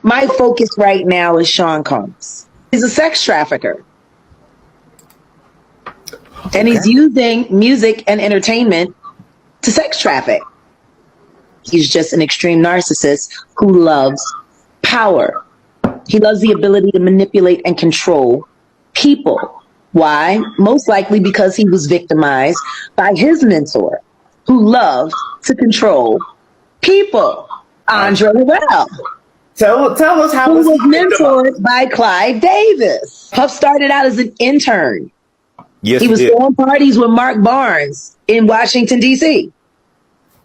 My focus right now is Sean Combs. He's a sex trafficker. And he's using music and entertainment to sex traffic. He's just an extreme narcissist who loves power. He loves the ability to manipulate and control people. Why? Most likely because he was victimized by his mentor, who loved to control people, Andre Rell. Tell us how who was mentored by Clive Davis. Puff started out as an intern. Yes, he was throwing parties with Mark Barnes in Washington, D.C.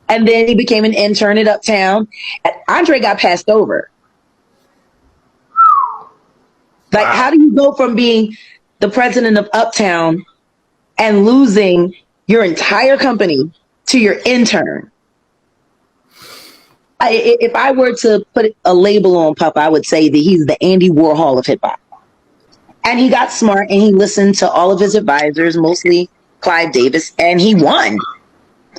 And then he became an intern at Uptown. And Andre got passed over. Like, how do you go from being the president of Uptown and losing your entire company to your intern? If I were to put a label on Puff, I would say that he's the Andy Warhol of hip hop. And he got smart and he listened to all of his advisors, mostly Clive Davis, and he won.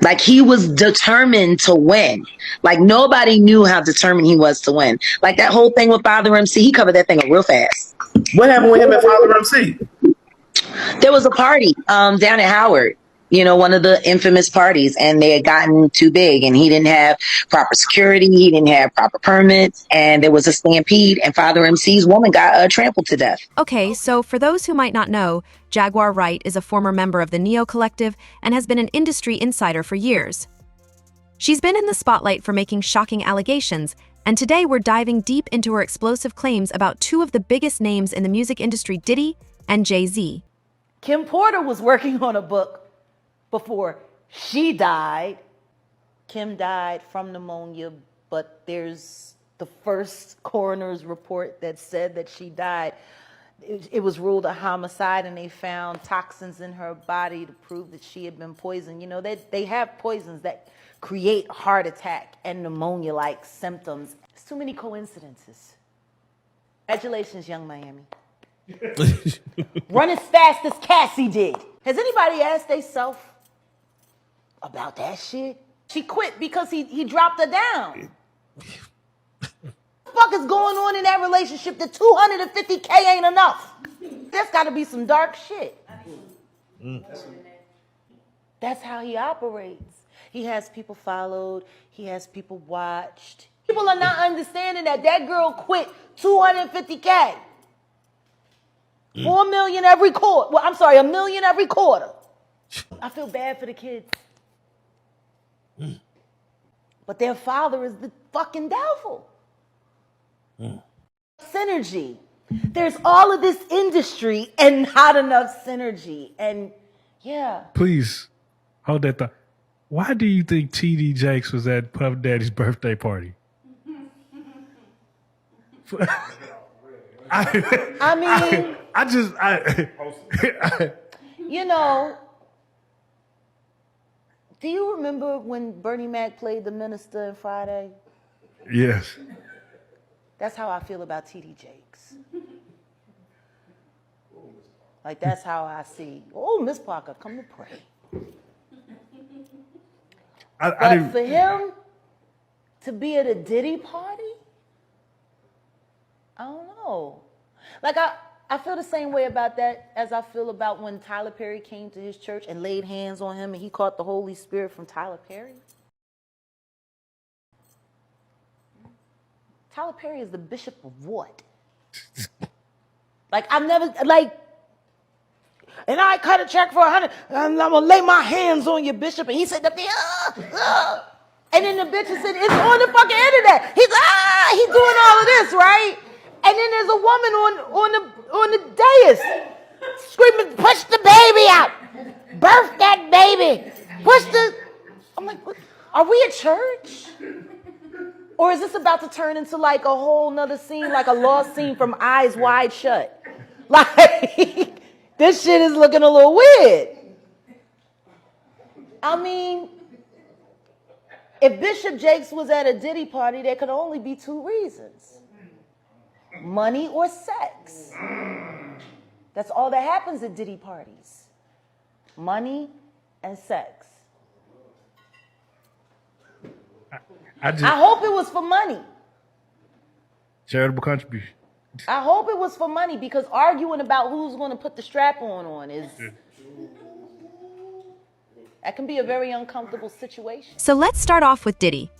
Like, he was determined to win. Like, nobody knew how determined he was to win. Like, that whole thing with Father MC, he covered that thing up real fast. What happened with him and Father MC? There was a party down at Howard, you know, one of the infamous parties, and they had gotten too big and he didn't have proper security. He didn't have proper permits, and there was a stampede, and Father MC's woman got trampled to death. Okay, so for those who might not know, Jaguar Wright is a former member of the Neo Collective and has been an industry insider for years. She's been in the spotlight for making shocking allegations, and today we're diving deep into her explosive claims about two of the biggest names in the music industry, Diddy and Jay Z. Kim Porter was working on a book before she died. Kim died from pneumonia, but there's the first coroner's report that said that she died. It was ruled a homicide, and they found toxins in her body to prove that she had been poisoned. You know, they have poisons that create heart attack and pneumonia-like symptoms. It's too many coincidences. Congratulations, Young Miami. Run as fast as Cassie did. Has anybody asked themselves about that shit? She quit because he dropped her down. What the fuck is going on in that relationship that $250K ain't enough? There's got to be some dark shit. That's how he operates. He has people followed. He has people watched. People are not understanding that girl quit $250K. 4 million every quarter. Well, I'm sorry, $1 million every quarter. I feel bad for the kids. But their father is the fucking devil. Synergy. There's all of this industry and not enough synergy. And yeah. Please hold that thought. Why do you think TD Jakes was at Puff Daddy's birthday party? You know, do you remember when Bernie Mac played the minister in Friday? Yes. That's how I feel about TD Jakes. Like, that's how I see. Oh, Miss Parker, come to pray. But for him to be at a Diddy party, I don't know. Like, I feel the same way about that as I feel about when Tyler Perry came to his church and laid hands on him and he caught the Holy Spirit from Tyler Perry. Tyler Perry is the bishop of what? Like, I've never, like, and I cut a check for 100, and I'm gonna lay my hands on your bishop. And he said, and then the bitch said, it's on the fucking internet. He's doing all of this, right? And then there's a woman on the dais screaming, push the baby out. Birth that baby. I'm like, what? Are we a church? Or is this about to turn into like a whole nother scene, like a lost scene from Eyes Wide Shut? Like, this shit is looking a little weird. I mean, if Bishop Jakes was at a Diddy party, there could only be two reasons. Money or sex. That's all that happens at Diddy parties. Money and sex. I hope it was for money. Charitable contribution. I hope it was for money because arguing about who's going to put the strap on is... That can be a very uncomfortable situation. So let's start off with Diddy.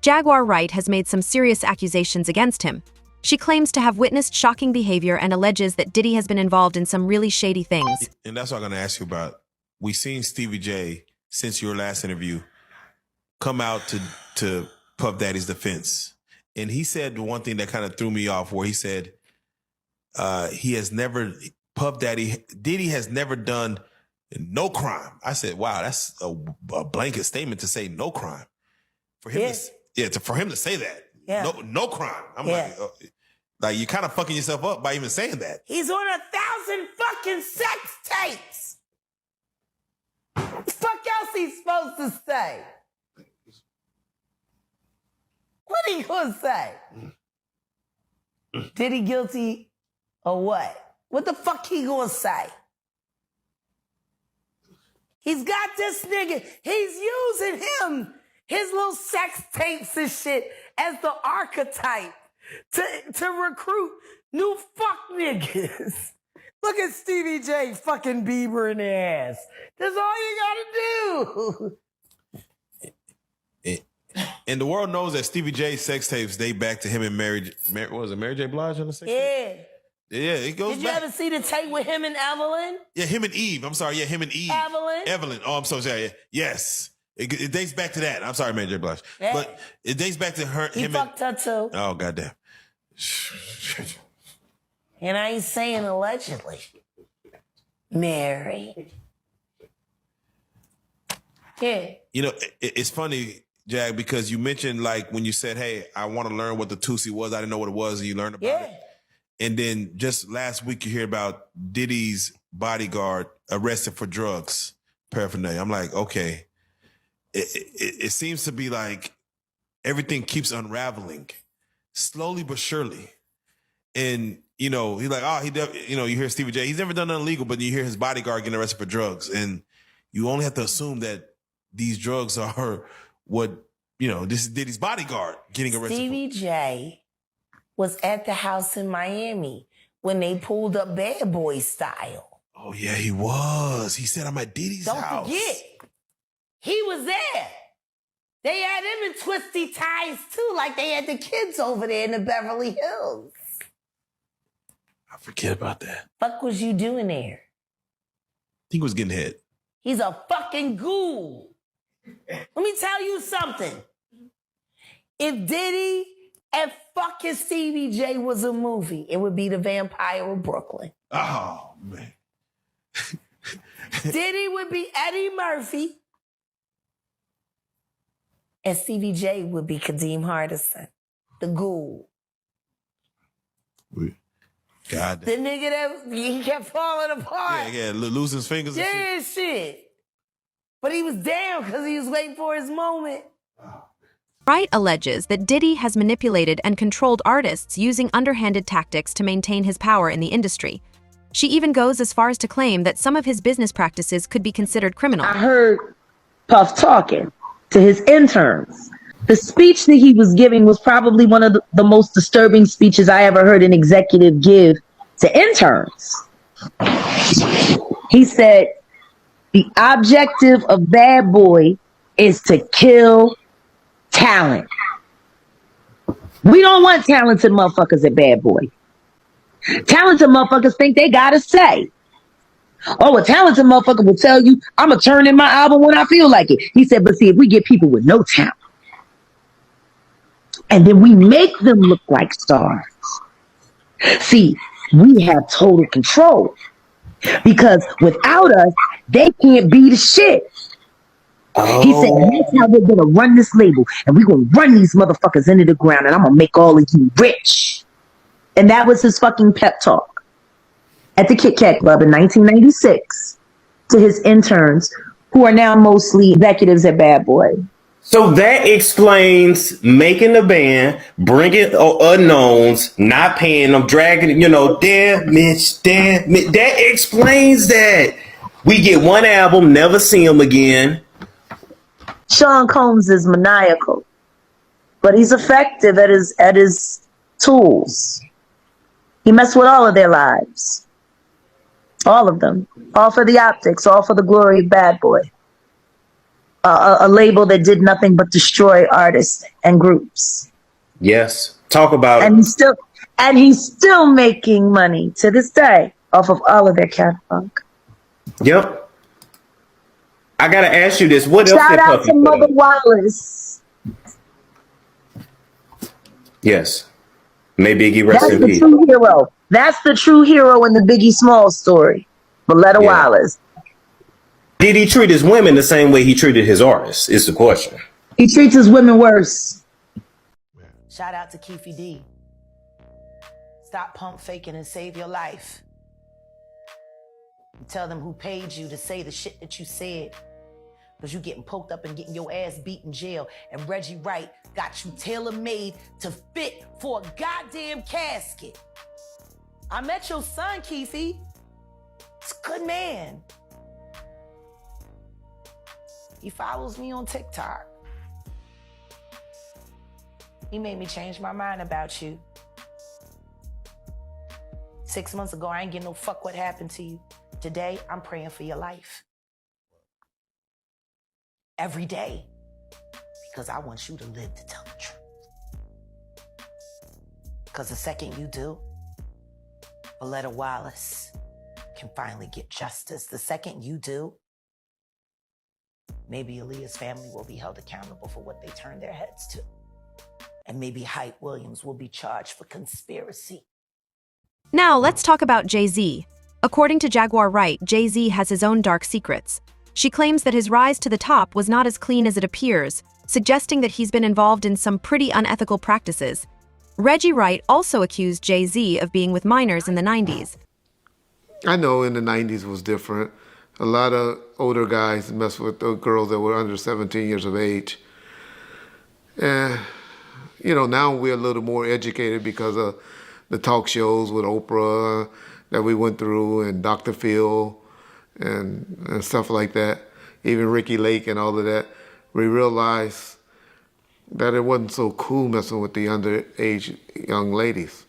Jaguar Wright has made some serious accusations against him. She claims to have witnessed shocking behavior and alleges that Diddy has been involved in some really shady things. And that's what I'm going to ask you about. We've seen Stevie J, since your last interview, come out to Puff Daddy's defense. And he said one thing that kind of threw me off, where he said Diddy has never done no crime. I said, wow, that's a blanket statement to say no crime. For him, for him to say that, no crime. I'm like you're kind of fucking yourself up by even saying that. He's on 1,000 fucking sex tapes. What the fuck else he's supposed to say? What he gonna say? Did he guilty or what? What the fuck he gonna say? He's got this nigga. He's using him, his little sex tapes and shit, as the archetype to recruit new fuck niggas. Look at Stevie J fucking Bieber in the ass. That's all you gotta do. And the world knows that Stevie J's sex tapes date back to him and Mary J. Blige on the sex tape? Yeah, it goes Did you ever see the tape with him and Evelyn? Yeah, him and Eve. I'm sorry. Yeah, him and Eve. Evelyn. Oh, I'm so sorry. Yeah. Yes. It dates back to that. I'm sorry, Mary J. Blige. Yeah. But it dates back to her. He fucked her too. Oh, goddamn. And I ain't saying allegedly. Mary. Yeah. You know, it's funny, Jag, because you mentioned, like, when you said, hey, I want to learn what the Tusi was. I didn't know what it was. And you learned about it. And then just last week, you hear about Diddy's bodyguard arrested for drugs, paraphernalia. I'm like, okay. It seems to be like everything keeps unraveling slowly but surely. And, you know, he's like, you hear Stevie J, he's never done nothing illegal, but you hear his bodyguard getting arrested for drugs. And you only have to assume that these drugs are what, this is Diddy's bodyguard getting arrested. Stevie J was at the house in Miami when they pulled up Bad Boy style. Oh, yeah, he was. He said, I'm at Diddy's house. Don't forget. He was there. They had him in twisty ties, too, like they had the kids over there in the Beverly Hills. I forget about that. Fuck was you doing there? He was getting head. He's a fucking ghoul. Let me tell you something. If Diddy and fucking Stevie J was a movie, it would be The Vampire of Brooklyn. Oh, man. Diddy would be Eddie Murphy. And Stevie J would be Kadeem Hardison, the ghoul. God. The nigga that he kept falling apart. Yeah, losing his fingers and shit. Yeah, shit. But he was down because he was waiting for his moment. Wright alleges that Diddy has manipulated and controlled artists using underhanded tactics to maintain his power in the industry. She even goes as far as to claim that some of his business practices could be considered criminal. I heard Puff talking to his interns. The speech that he was giving was probably one of the most disturbing speeches I ever heard an executive give to interns. He said, the objective of Bad Boy is to kill talent. We don't want talented motherfuckers at Bad Boy. Talented motherfuckers think they gotta say. Oh, a talented motherfucker will tell you, I'm going to turn in my album when I feel like it. He said, but see, if we get people with no talent, and then we make them look like stars, see, we have total control. Because without us, they can't be the shit. Oh. He said, that's how we're going to run this label. And we're going to run these motherfuckers into the ground, and I'm going to make all of you rich. And that was his fucking pep talk at the Kit Kat Club in 1996 to his interns, who are now mostly executives at Bad Boy. So that explains making the band, bringing unknowns, not paying them, dragging, damn it. That explains that. We get one album, never see him again. Sean Combs is maniacal, but he's effective at his tools. He messed with all of their lives. All of them. All for the optics, all for the glory of Bad Boy. A label that did nothing but destroy artists and groups. Yes. Talk about And it. he's still making money to this day off of all of their catalog. Yep. I gotta ask you this. What else Shout did out Puffy to put Mother out? Wallace. Yes. May Biggie rest That's in the peace. true hero. That's the true hero in the Biggie Smalls story. Valletta Yeah. Wallace. Did he treat his women the same way he treated his artists? Is the question. He treats his women worse. Shout out to Keefy D. Stop pump faking and save your life. Tell them who paid you to say the shit that you said. Because you getting poked up and getting your ass beat in jail. And Reggie Wright got you tailor-made to fit for a goddamn casket. I met your son, Keefy. He's a good man. He follows me on TikTok. He made me change my mind about you. 6 months ago, I ain't getting no fuck what happened to you. Today, I'm praying for your life. Every day. Because I want you to live to tell the truth. Because the second you do, Valletta Wallace can finally get justice. The second you do, maybe Aaliyah's family will be held accountable for what they turned their heads to. And maybe Hype Williams will be charged for conspiracy. Now, let's talk about Jay Z. According to Jaguar Wright, Jay Z has his own dark secrets. She claims that his rise to the top was not as clean as it appears, suggesting that he's been involved in some pretty unethical practices. Reggie Wright also accused Jay Z of being with minors in the 90s. I know in the 90s was different. A lot of older guys messed with the girls that were under 17 years of age. And, you know, now we're a little more educated because of the talk shows with Oprah that we went through and Dr. Phil and stuff like that. Even Ricky Lake and all of that. We realized that it wasn't so cool messing with the underage young ladies.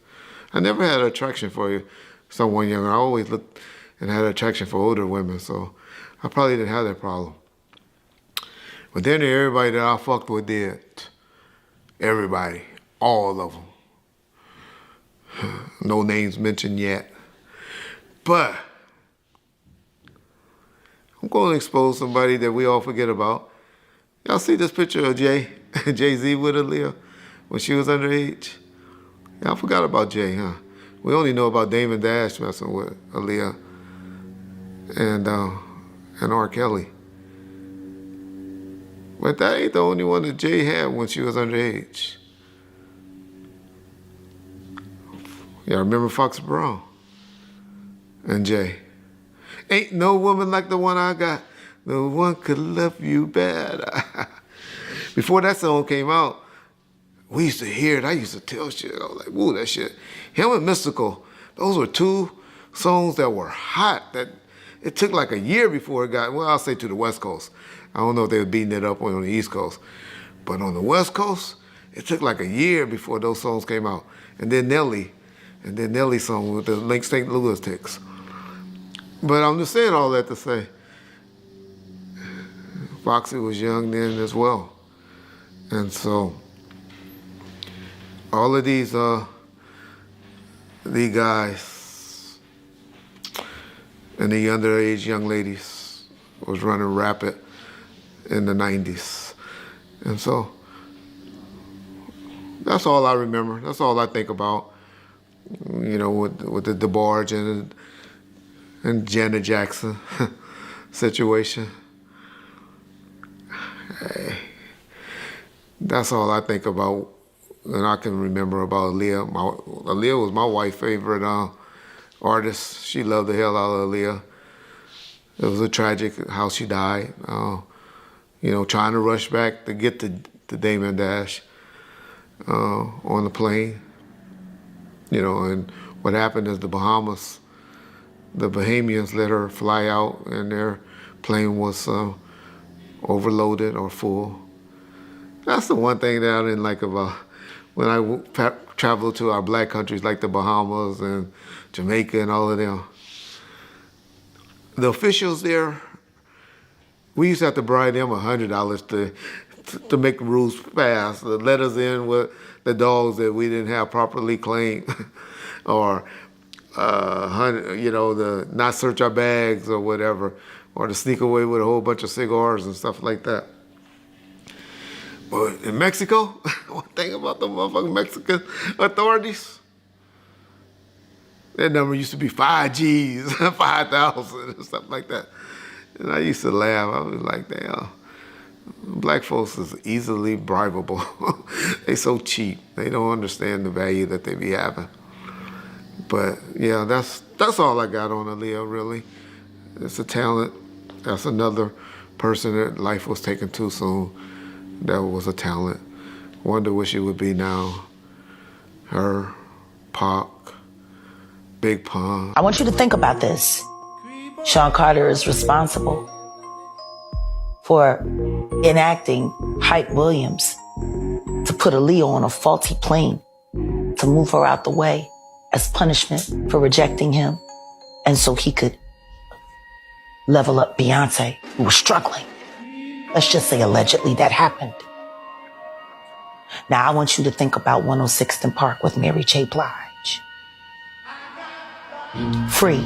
I never had an attraction for someone younger. I always looked and had an attraction for older women, so I probably didn't have that problem. But then everybody that I fucked with did. Everybody. All of them. No names mentioned yet. But I'm going to expose somebody that we all forget about. Y'all see this picture of Jay Z with Aaliyah when she was underage? Y'all forgot about Jay, huh? We only know about Damon Dash messing with Aaliyah and R. Kelly. But that ain't the only one that Jay had when she was underage. Y'all remember Fox Brown and Jay? Ain't no woman like the one I got. No one could love you better. Before that song came out, we used to hear it. I used to tell shit. I was like, woo, that shit. Him and Mystical, those were two songs that were hot. That it took like a year before it got, well, I'll say to the West Coast. I don't know if they were beating it up on the East Coast. But on the West Coast, it took like a year before those songs came out. And then Nelly's song with the Link St. Louis Ticks. But I'm just saying all that to say, Foxy was young then as well. And so, all of these guys and the underage young ladies was running rapid in the 90s. And so, that's all I remember. That's all I think about, you know, with the DeBarge and Janet Jackson situation. Hey, that's all I think about, and I can remember about Aaliyah. Aaliyah was my wife's favorite artist. She loved the hell out of Aaliyah. It was a tragic how she died. You know, trying to rush back to get to Damon Dash on the plane. You know, and what happened is the Bahamians let her fly out, and their plane was overloaded or full. That's the one thing that I didn't like about when I travel to our black countries like the Bahamas and Jamaica and all of them. The officials there, we used to have to bribe them $100 to make the rules pass, to let us in with the dogs that we didn't have properly cleaned, or the not search our bags or whatever, or to sneak away with a whole bunch of cigars and stuff like that. But in Mexico, one thing about the motherfucking Mexican authorities, that number used to be 5 G's, 5,000 and stuff like that. And I used to laugh. I was like, damn, black folks is easily bribable. They so cheap. They don't understand the value that they be having. But yeah, that's all I got on Aaliyah, really. It's a talent. That's another person that life was taken too soon. That was a talent. Wonder where she would be now. Her, Pac, Big Pun. I want you to think about this. Sean Carter is responsible for enacting Hype Williams to put Aaliyah on a faulty plane to move her out the way as punishment for rejecting him, and so he could level up Beyonce, who was struggling. Let's just say allegedly that happened. Now I want you to think about 106th and Park with Mary J. Blige. Free,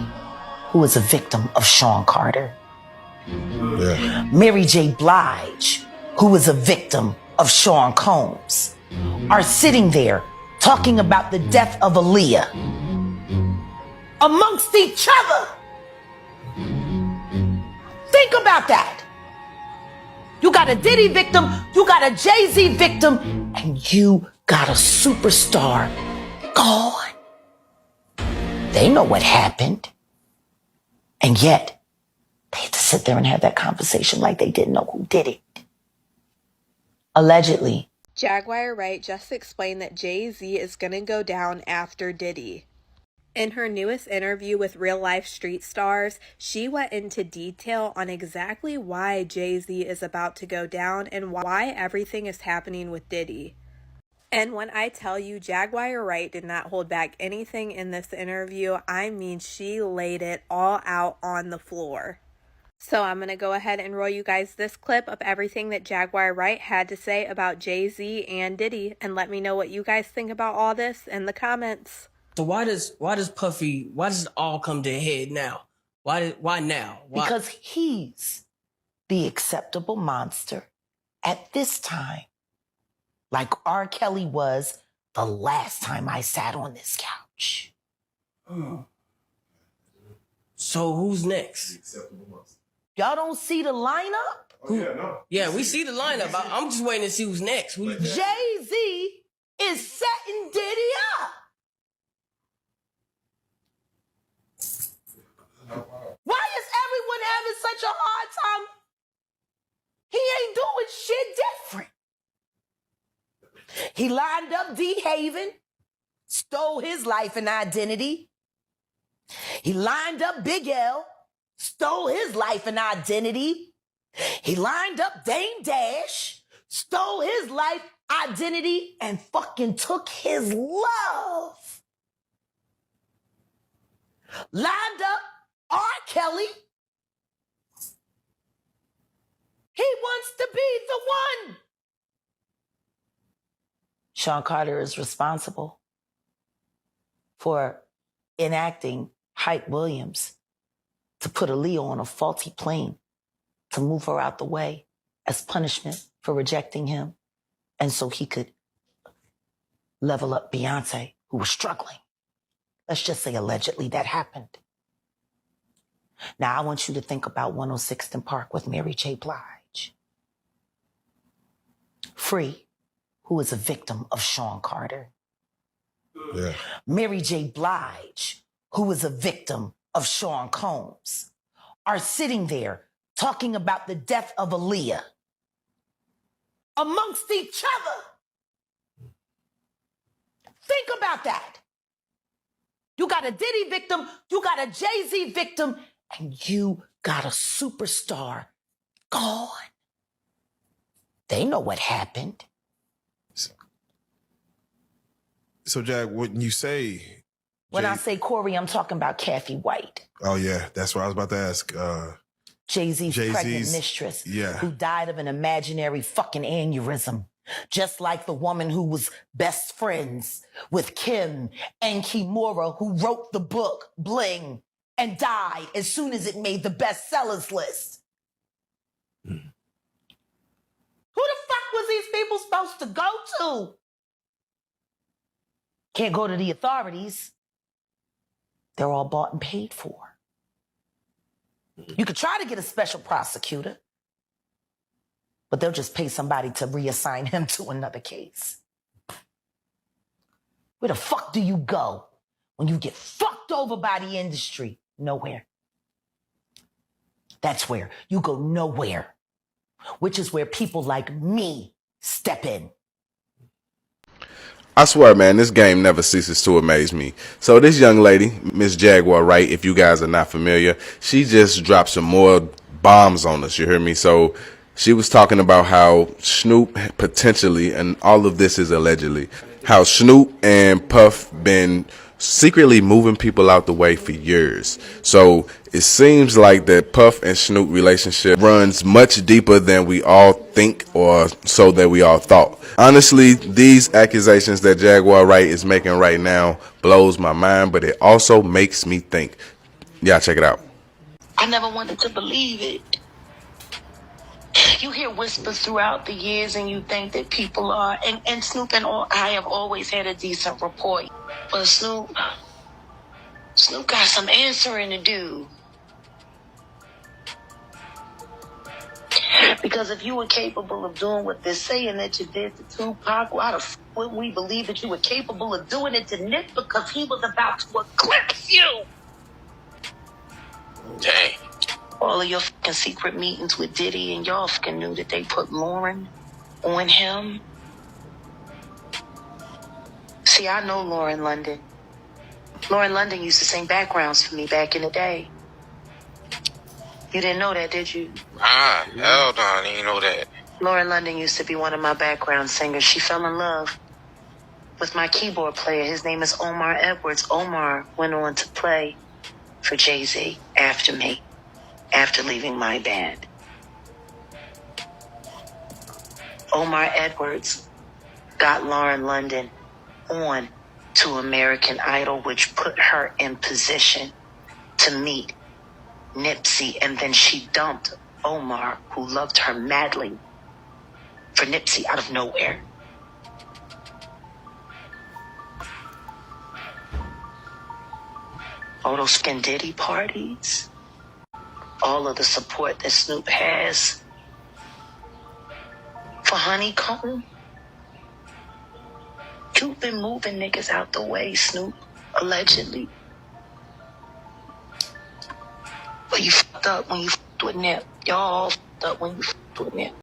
who is a victim of Sean Carter. Yeah. Mary J. Blige, who is a victim of Sean Combs, are sitting there talking about the death of Aaliyah amongst each other. Think about that. You got a Diddy victim, you got a Jay Z victim, and you got a superstar gone. They know what happened. And yet, they had to sit there and have that conversation like they didn't know who did it. Allegedly. Jaguar Wright just explained that Jay Z is gonna go down after Diddy. In her newest interview with Real Life Street Stars, she went into detail on exactly why Jay Z is about to go down and why everything is happening with Diddy. And when I tell you Jaguar Wright did not hold back anything in this interview, I mean she laid it all out on the floor. So I'm going to go ahead and roll you guys this clip of everything that Jaguar Wright had to say about Jay Z and Diddy, and let me know what you guys think about all this in the comments. So why does it all come to a head now? Why now? Why? Because he's the acceptable monster at this time. Like R. Kelly was the last time I sat on this couch. So who's next? Y'all don't see the lineup? Yeah, we see the lineup. I'm just waiting to see who's next. Jay Z is setting Diddy up. Why is everyone having such a hard time? He ain't doing shit different. He lined up D. Haven, stole his life and identity. He lined up Big L, stole his life and identity. He lined up Dame Dash, stole his life, identity, and fucking took his love. Lined up R. Kelly. He wants to be the one. Sean Carter is responsible for enacting Hype Williams to put Aaliyah on a faulty plane to move her out the way as punishment for rejecting him, and so he could level up Beyonce, who was struggling. Let's just say allegedly that happened. Now I want you to think about 106th and Park with Mary J. Blige. Free, who is a victim of Sean Carter. Yeah. Mary J. Blige, who is a victim of Sean Combs, are sitting there talking about the death of Aaliyah amongst each other. Think about that. You got a Diddy victim, you got a Jay Z victim, and you got a superstar gone. They know what happened. So, Jack, when you say... When I say Corey, I'm talking about Kathy White. Oh, yeah. That's what I was about to ask. Jay-Z's pregnant mistress. Yeah. Who died of an imaginary fucking aneurysm. Just like the woman who was best friends with Kim and Kimura, who wrote the book Bling and died as soon as it made the bestsellers list. Who the fuck was these people supposed to go to? Can't go to the authorities. They're all bought and paid for. You could try to get a special prosecutor, but they'll just pay somebody to reassign him to another case. Where the fuck do you go when you get fucked over by the industry? Nowhere. That's where you go nowhere, which is where people like me step in. I swear, man, this game never ceases to amaze me. So this young lady, Miss Jaguar Wright, if you guys are not familiar, she just dropped some more bombs on us, you hear me? So she was talking about how Snoop potentially, and all of this is allegedly, how Snoop and Puff been secretly moving people out the way for years. So it seems like that Puff and Snoop relationship runs much deeper than we all think, or so that we all thought. Honestly, these accusations that Jaguar Wright is making right now blows my mind, but it also makes me think. Yeah, check it out. I never wanted to believe it. You hear whispers throughout the years and you think that people are, and Snoop and I have always had a decent rapport. But Snoop got some answering to do. Because if you were capable of doing what they're saying that you did to Tupac, why the f would we believe that you were capable of doing it to Nick because he was about to eclipse you? Dang. All of your fucking secret meetings with Diddy and y'all fucking knew that they put Lauren on him. See, I know Lauren London. Lauren London used to sing backgrounds for me back in the day. You didn't know that, did you? Hell no, I didn't know that. Lauren London used to be one of my background singers. She fell in love with my keyboard player. His name is Omar Edwards. Omar went on to play for Jay Z after me, after leaving my band. Omar Edwards got Lauren London on to American Idol, which put her in position to meet Nipsey, and then she dumped Omar, who loved her madly, for Nipsey out of nowhere. All those Skin Diddy parties, all of the support that Snoop has for Honeycomb. You've been moving niggas out the way, Snoop, allegedly. But you fucked up when you fucked with Nip. Y'all fucked up when you fucked with Nip.